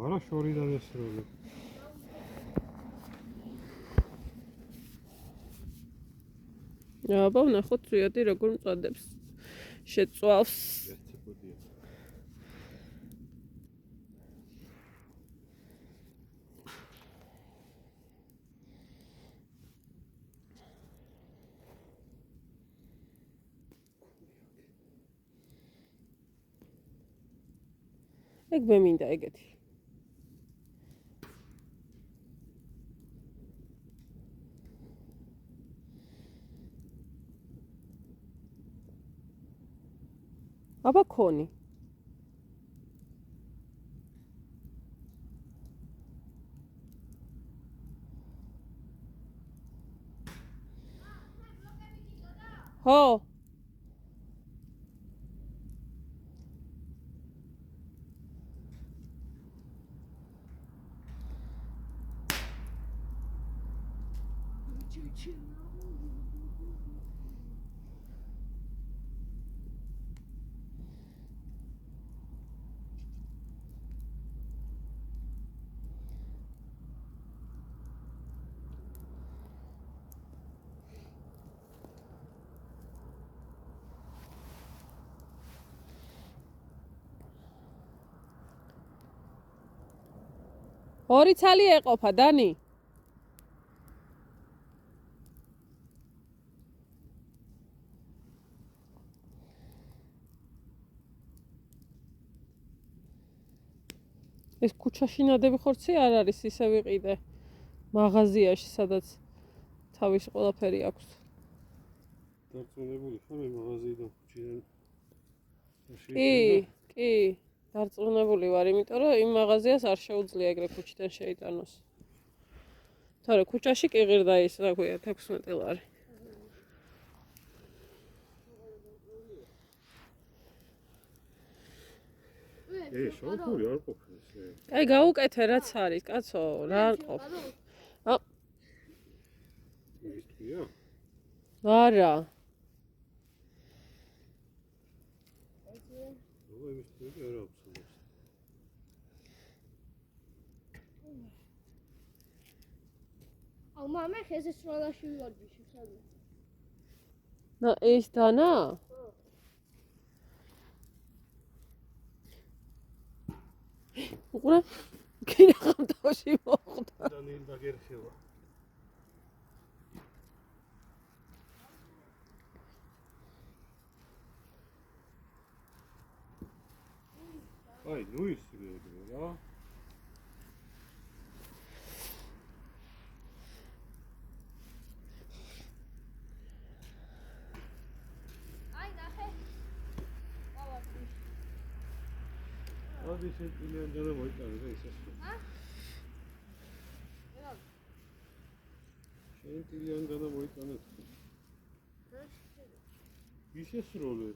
არა შორიდან ესროლე. აბა ვნახოთ ზვიადი როგორ მწვადებს. შეწვავს. ეგ მე მინდა ეგეთი. აბა ქონი. ხო. ორი ცალი ეყოფა დანი. ეს ქუჩაში ნადები ხორცი არ არის, ისე ვიყიდე მაღაზიაში, სადაც თავის ყველაფერი აქვს. დარწმუნებული ხარ მე მაღაზიიდან ქუჩიდან? კი, დარწმუნებული ვარ, იმიტომ რომ იმ მაღაზიას არ შეუძლია ეგრე ქუჩიდან შეიტანოს. თორე ქუჩაში კი ღირდა ის, რა ქვია, 16 ლარი. შამპური არ ყოფნის. აი გაუკეთე რაც არის, კაცო, რა არ ყოფ. მისთვის? არა. მამე ხეზე სროლაში ვიორბიში ხელი. და ეს დანა? უყურე? კიდე ხამთავში მოხვდა. დანიელ დაგერხევა. აი, ნუ ისე რა. Abi sen ileriden cana boyutlar da esas. Ha? Sen ileriden cana boyutlar. Bir şey sürüyor.